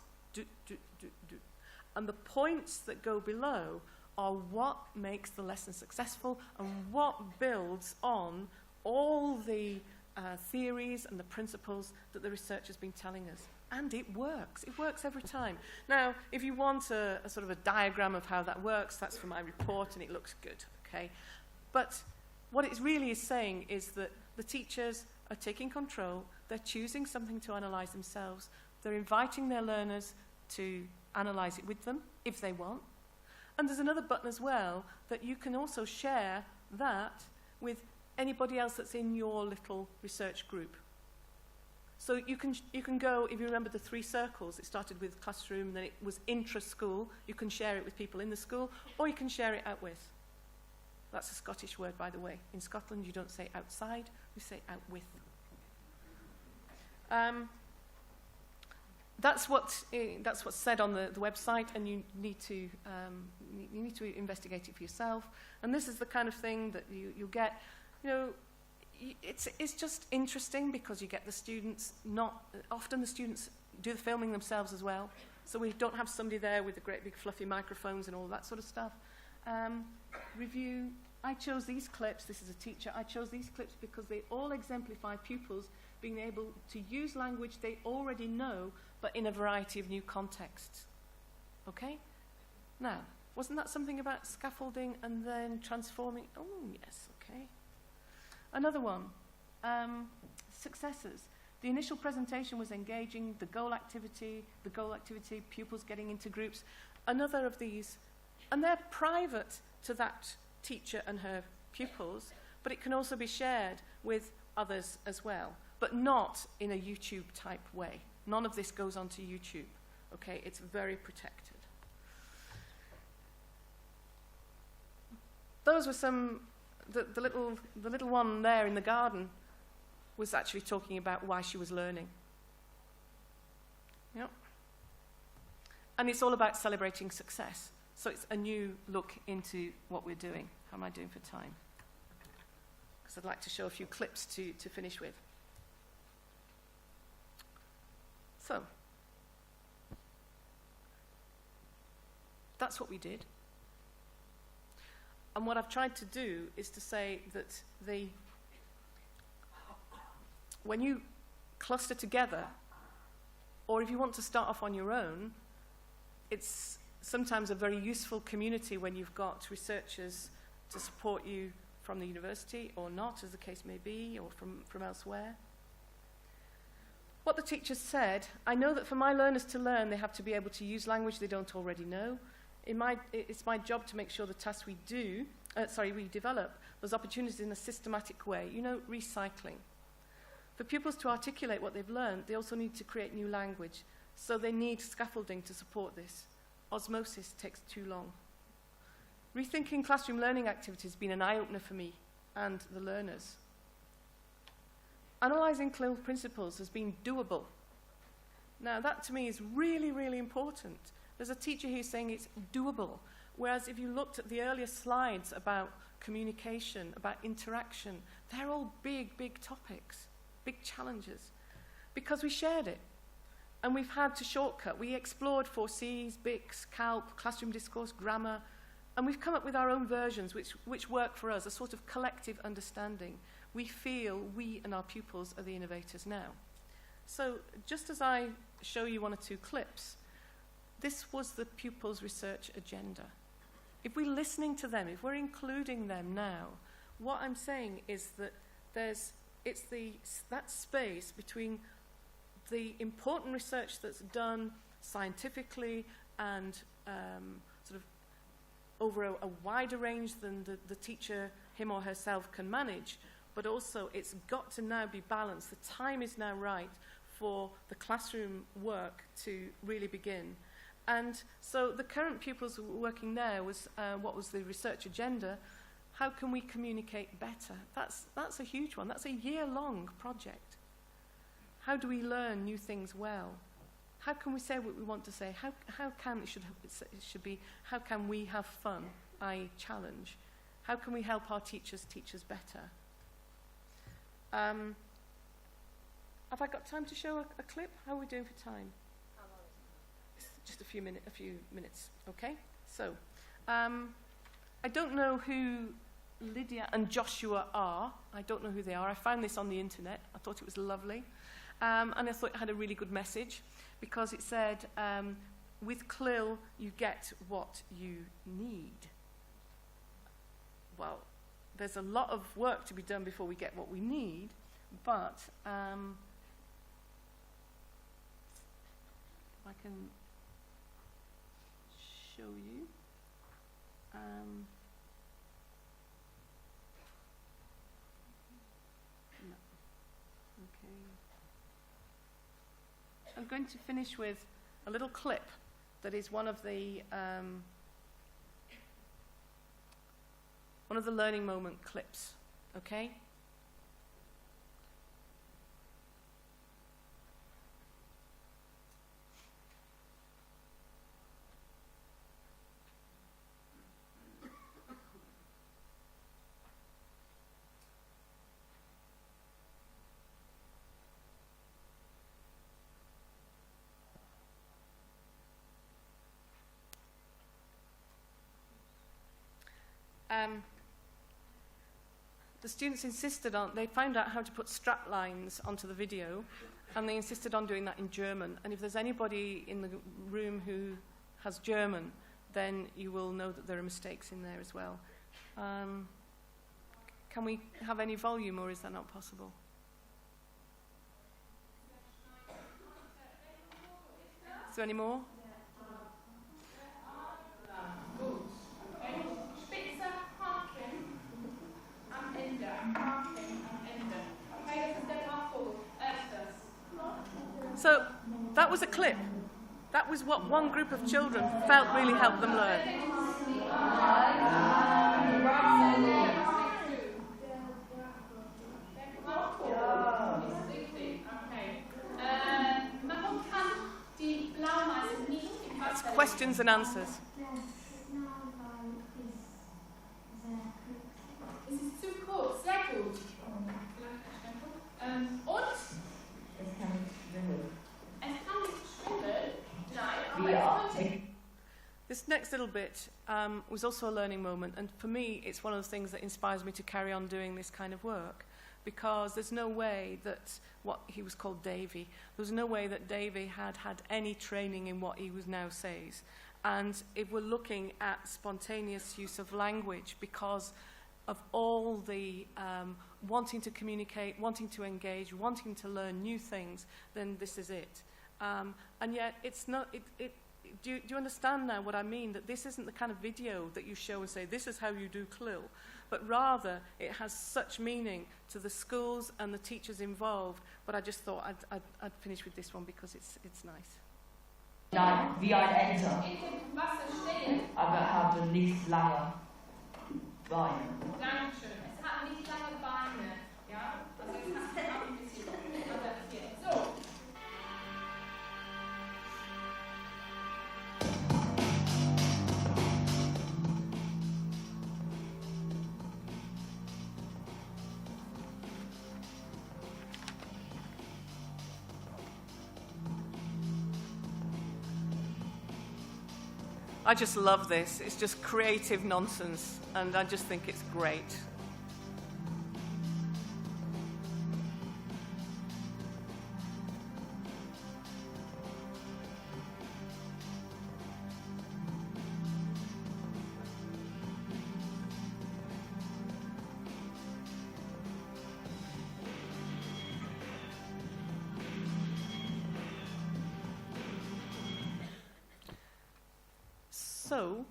And the points that go below are what makes the lesson successful and what builds on all the theories and the principles that the research has been telling us. And it works. It works every time. Now, if you want a sort of a diagram of how that works, that's for my report, and it looks good, okay? But what it really is saying is that the teachers are taking control. They're choosing something to analyze themselves. They're inviting their learners to analyze it with them, if they want. And there's another button as well that you can also share that with anybody else that's in your little research group. So you can go, if you remember the 3 circles, it started with classroom, then it was intra-school. You can share it with people in the school, or you can share it out with. That's a Scottish word, by the way. In Scotland, you don't say outside, you say out with. that's what's said on the website, and you need to investigate it for yourself. And this is the kind of thing that you'll get. You know, it's just interesting because you get the students. Often the students do the filming themselves as well, so we don't have somebody there with the great big fluffy microphones and all that sort of stuff. Review. I chose these clips. This is a teacher. I chose these clips because they all exemplify pupils being able to use language they already know, but in a variety of new contexts. Okay? Now, wasn't that something about scaffolding and then transforming? Oh, yes, okay. Another one, successes. The initial presentation was engaging, the goal activity, pupils getting into groups. Another of these, and they're private to that teacher and her pupils, but it can also be shared with others as well, but not in a YouTube type way. None of this goes onto YouTube, okay? It's very protected. Those were some, the little one there in the garden was actually talking about why she was learning. Yep. And it's all about celebrating success. So it's a new look into what we're doing. How am I doing for time? Because I'd like to show a few clips to finish with. So, that's what we did. And what I've tried to do is to say that when you cluster together, or if you want to start off on your own, it's sometimes a very useful community when you've got researchers to support you from the university or not, as the case may be, or from elsewhere. What the teachers said, I know that for my learners to learn, they have to be able to use language they don't already know. It's my job to make sure the tasks we develop those opportunities in a systematic way. You know, recycling. For pupils to articulate what they've learned, they also need to create new language. So they need scaffolding to support this. Osmosis takes too long. Rethinking classroom learning activities has been an eye-opener for me and the learners. Analysing CLIL principles has been doable. Now, that to me is really, really important. There's a teacher here saying it's doable, whereas if you looked at the earlier slides about communication, about interaction, they're all big, big topics, big challenges, because we shared it. And we've had to shortcut. We explored 4Cs, BICS, CALP, classroom discourse, grammar, and we've come up with our own versions which work for us, a sort of collective understanding. We feel we and our pupils are the innovators now. So just as I show you one or two clips, this was the pupils' research agenda. If we're listening to them, if we're including them now, what I'm saying is that that space between the important research that's done scientifically and sort of over a wider range than the teacher, him or herself, can manage, but also it's got to now be balanced. The time is now right for the classroom work to really begin. And so the current pupils working there was what was the research agenda. How can we communicate better? That's a huge one. That's a year-long project. How do we learn new things well? How can we say what we want to say? How can it should be, how can we have fun, i.e. challenge? How can we help our teachers teach us better? Have I got time to show a clip? How are we doing for time? Just a few minutes, okay? So, I don't know who Lydia and Joshua are. I don't know who they are. I found this on the internet. I thought it was lovely. And I thought it had a really good message because it said, with CLIL, you get what you need. Well, there's a lot of work to be done before we get what we need, but if I can show you. No. Okay. I'm going to finish with a little clip that is one of the learning moment clips. Okay. the students insisted on, they found out how to put strap lines onto the video, and they insisted on doing that in German. And if there's anybody in the room who has German, then you will know that there are mistakes in there as well. Can we have any volume, or is that not possible? Is there any more? So that was a clip. That was what one group of children felt really helped them learn. That's questions and answers. Es ist zu kurz, sehr gut. Und? Es kann nicht schwimmen. Nein, aber es könnte. This next little bit was also a learning moment, and for me it's one of the things that inspires me to carry on doing this kind of work, because there's no way that what he was called Davy, there's no way that Davy had had any training in what he was now says. And if we're looking at spontaneous use of language because of all the wanting to communicate, wanting to engage, wanting to learn new things, then this is it. And yet it's not, do you understand now what I mean? That this isn't the kind of video that you show and say, this is how you do CLIL, but rather it has such meaning to the schools and the teachers involved. But I just thought I'd finish with this one because it's nice. Nein, wie ein Enter, In dem Wasser stehen. aber er hatte nicht lange Beine. Dankeschön. Es hat nicht lange Beine. Ja? Also es hat auch ein bisschen adaptiert. So. I just love this. It's just creative nonsense, and I just think it's great. So,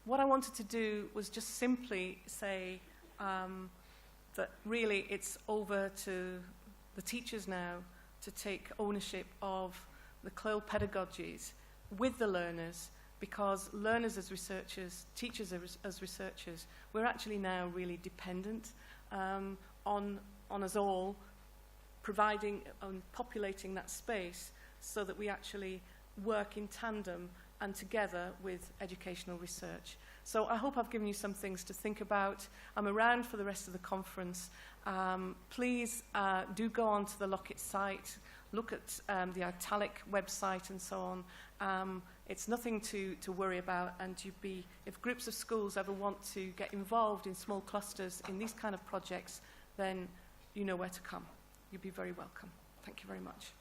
what I wanted to do was just simply say that really it's over to the teachers now to take ownership of the CLIL pedagogies with the learners, because learners as researchers, teachers as researchers, we're actually now really dependent on us all providing and populating that space so that we actually work in tandem and together with educational research. So I hope I've given you some things to think about. I'm around for the rest of the conference. Please do go on to the Lockett site, look at the Italic website and so on. It's nothing to worry about, and if groups of schools ever want to get involved in small clusters in these kind of projects, then you know where to come. You'd be very welcome. Thank you very much.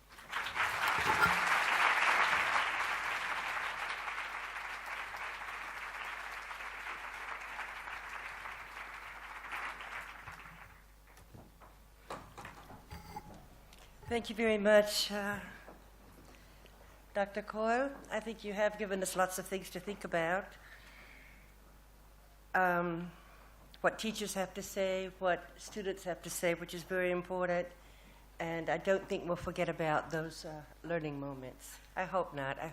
Thank you very much, Dr. Coyle. I think you have given us lots of things to think about. What teachers have to say, what students have to say, which is very important. And I don't think we'll forget about those learning moments. I hope not. I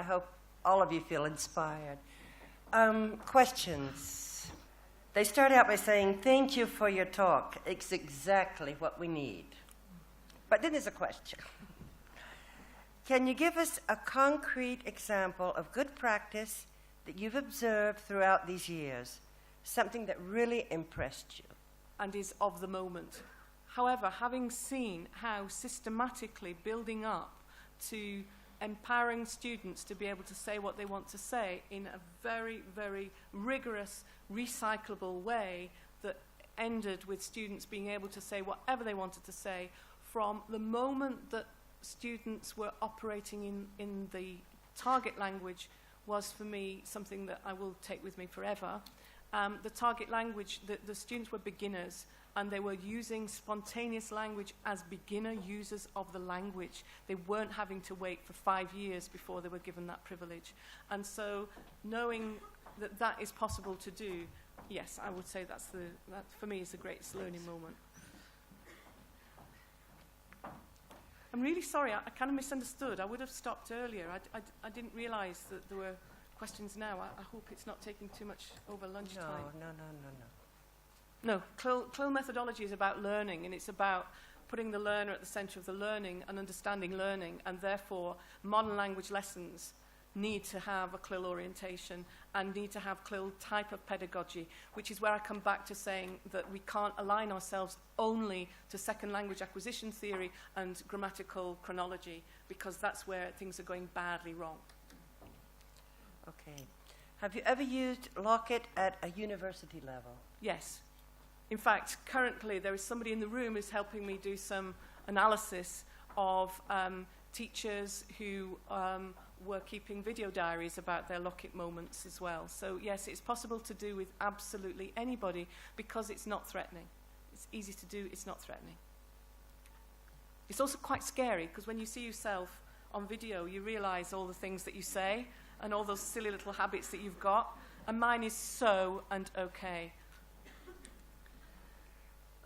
hope all of you feel inspired. Questions? They start out by saying, "Thank you for your talk. It's exactly what we need." But then there's a question. Can you give us a concrete example of good practice that you've observed throughout these years? Something that really impressed you? And is of the moment. However, having seen how systematically building up to empowering students to be able to say what they want to say in a very, very rigorous, recyclable way that ended with students being able to say whatever they wanted to say from the moment that students were operating in the target language was, for me, something that I will take with me forever. The target language, the students were beginners, and they were using spontaneous language as beginner users of the language. They weren't having to wait for 5 years before they were given that privilege. And so knowing that that is possible to do, yes, I would say that for me is the greatest learning moment. I'm really sorry, I kind of misunderstood. I would have stopped earlier. I didn't realize that there were questions now. I hope it's not taking too much over lunchtime. No. No, CLIL methodology is about learning, and it's about putting the learner at the center of the learning and understanding learning, and therefore modern language lessons need to have a CLIL orientation and need to have CLIL type of pedagogy, which is where I come back to saying that we can't align ourselves only to second language acquisition theory and grammatical chronology, because that's where things are going badly wrong. Okay. Have you ever used Lockit at a university level? Yes. In fact, currently there is somebody in the room who's helping me do some analysis of teachers who were keeping video diaries about their Lockit moments as well. So yes, it's possible to do with absolutely anybody because it's not threatening. It's easy to do, it's not threatening. It's also quite scary because when you see yourself on video, you realize all the things that you say and all those silly little habits that you've got. And mine is so and okay.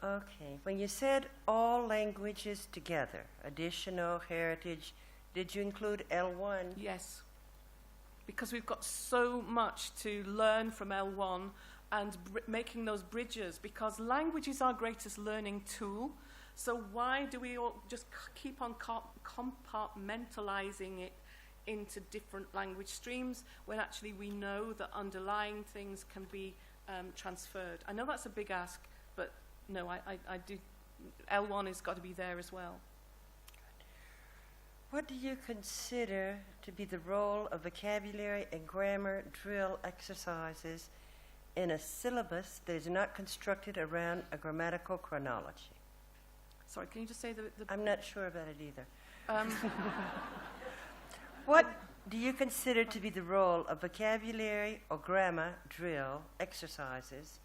Okay. When you said all languages together, additional, heritage, did you include L1? Yes. Because we've got so much to learn from L1 and making those bridges, because language is our greatest learning tool. So why do we all just keep on compartmentalizing it into different language streams when actually we know that underlying things can be transferred? I know that's a big ask, but no, I do. L1 has got to be there as well. What do you consider to be the role of vocabulary and grammar drill exercises in a syllabus that is not constructed around a grammatical chronology? Sorry, can you just say the I'm not sure about it either. What do you consider to be the role of vocabulary or grammar drill exercises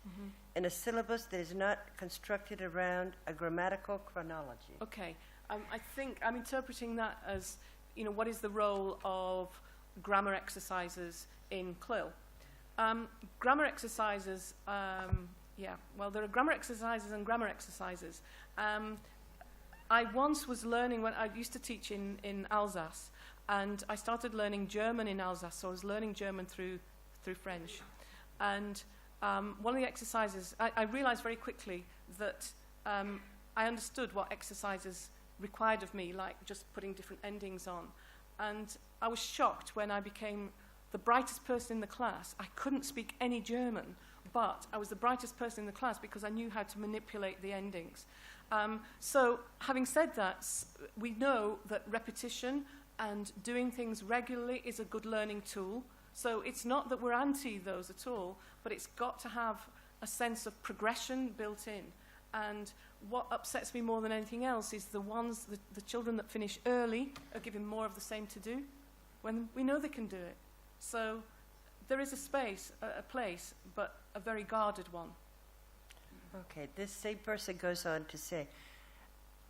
in a syllabus that is not constructed around a grammatical chronology? Okay. I think I'm interpreting that as, what is the role of grammar exercises in CLIL? Grammar exercises, there are grammar exercises and grammar exercises. I once was learning, when I used to teach in Alsace, and I started learning German in Alsace, so I was learning German through French. And one of the exercises, I realized very quickly that I understood what exercises required of me, like just putting different endings on. And I was shocked when I became the brightest person in the class. I couldn't speak any German, but I was the brightest person in the class because I knew how to manipulate the endings. So having said that, we know that repetition and doing things regularly is a good learning tool. So it's not that we're anti those at all, but it's got to have a sense of progression built in. And what upsets me more than anything else is the children that finish early are given more of the same to do when we know they can do it. So there is a space, a place, but a very guarded one. Okay, this same person goes on to say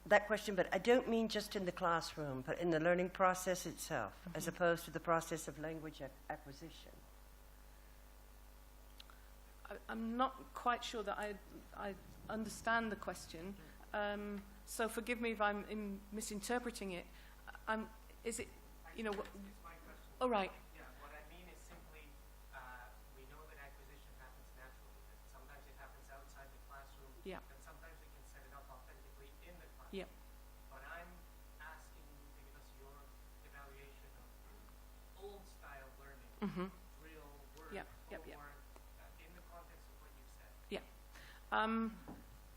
that question, but I don't mean just in the classroom, but in the learning process itself, as opposed to the process of language acquisition. I'm not quite sure that I understand the question, so forgive me if I'm misinterpreting it. Is it, It's my question. Oh, right. Yeah, what I mean is simply, we know that acquisition happens naturally. That sometimes it happens outside the classroom. Yeah. But sometimes we can set it up authentically in the classroom. Yeah. But I'm asking you to give us your evaluation of old-style learning, real word for word, in the context of what you said. Yeah.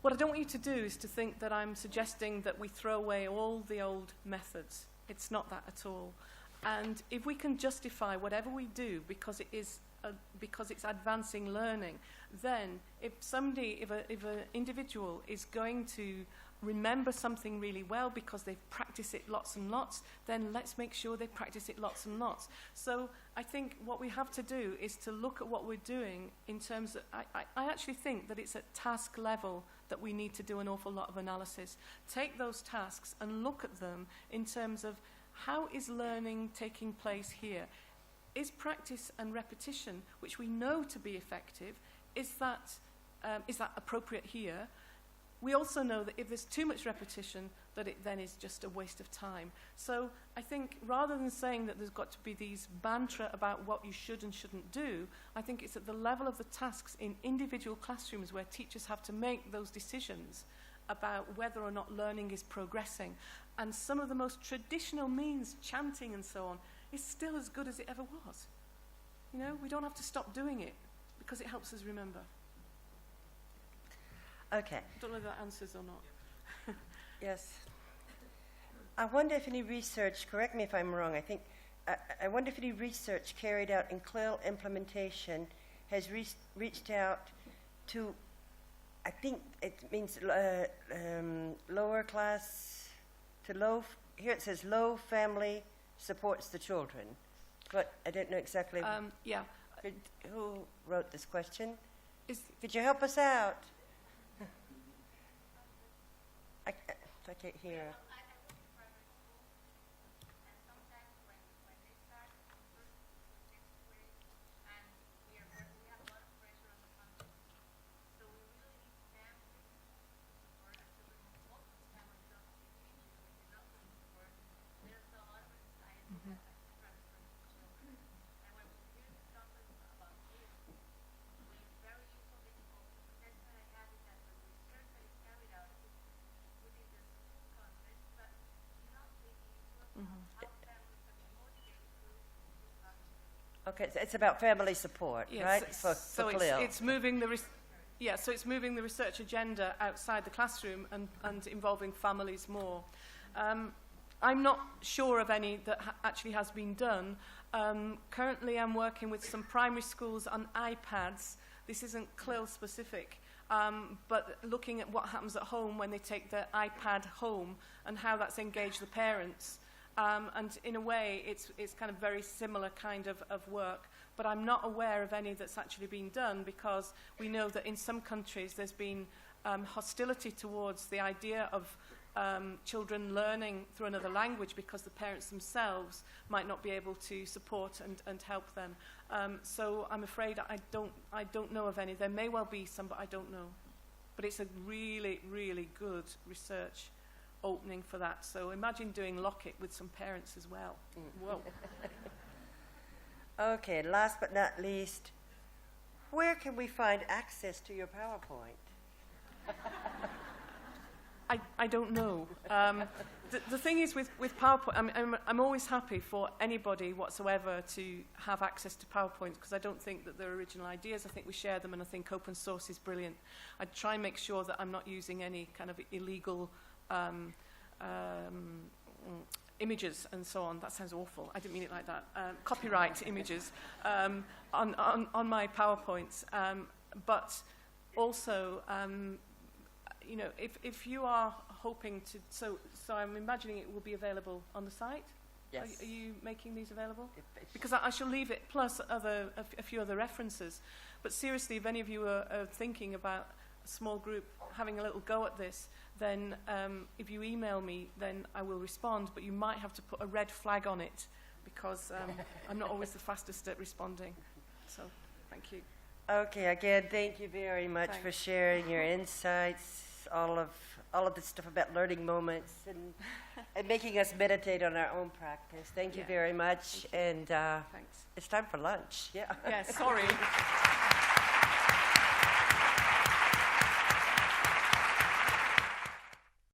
What I don't want you to do is to think that I'm suggesting that we throw away all the old methods. It's not that at all. And if we can justify whatever we do because it is because it's advancing learning, then if an individual is going to remember something really well because they've practiced it lots and lots, then let's make sure they practice it lots and lots. So I think what we have to do is to look at what we're doing in terms of, I actually think that it's at task level that we need to do an awful lot of analysis. Take those tasks and look at them in terms of how is learning taking place here? Is practice and repetition, which we know to be effective, is that appropriate here? We also know that if there's too much repetition, that it then is just a waste of time. So I think rather than saying that there's got to be these mantra about what you should and shouldn't do, I think it's at the level of the tasks in individual classrooms where teachers have to make those decisions about whether or not learning is progressing. And some of the most traditional means, chanting and so on, is still as good as it ever was. You know, we don't have to stop doing it because it helps us remember. Okay. I don't know if that answers or not. Yes. I wonder if any research, correct me if I'm wrong, I wonder if any research carried out in CLIL implementation has reached out to, I think it means lower class to low, here it says low family supports the children. But I don't know exactly Yeah. who wrote this question. Is Could you help us out? I can't hear. Okay, so it's about family support, right? For CLIL. It's moving the so it's moving the research agenda outside the classroom and involving families more. I'm not sure of any that actually has been done. Currently, I'm working with some primary schools on iPads. This isn't CLIL specific, but looking at what happens at home when they take their iPad home and how that's engaged the parents. And in a way, it's kind of very similar kind of work. But I'm not aware of any that's actually been done because we know that in some countries there's been hostility towards the idea of children learning through another language because the parents themselves might not be able to support and help them. So I'm afraid I don't know of any. There may well be some, but I don't know. But it's a really, really good research opening for that. So imagine doing Lock It with some parents as well. Whoa. Okay, last but not least, where can we find access to your PowerPoint? I don't know. The thing is with PowerPoint, I'm always happy for anybody whatsoever to have access to PowerPoint because I don't think that they're original ideas. I think we share them and I think open source is brilliant. I try and make sure that I'm not using any kind of illegal images and so on. That sounds awful. I didn't mean it like that. Copyright images on my PowerPoints. But also, you know, if you are hoping to, so I'm imagining it will be available on the site. Yes. Are you making these available? Because I shall leave it plus a few other references. But seriously, if any of you are thinking about a small group having a little go at this, then if you email me, then I will respond, but you might have to put a red flag on it because I'm not always the fastest at responding. So, thank you. Okay, again, thank you very much for sharing your insights, all of this stuff about learning moments and making us meditate on our own practice. Thank you very much, and Thanks. it's time for lunch. Yeah. Yeah, sorry.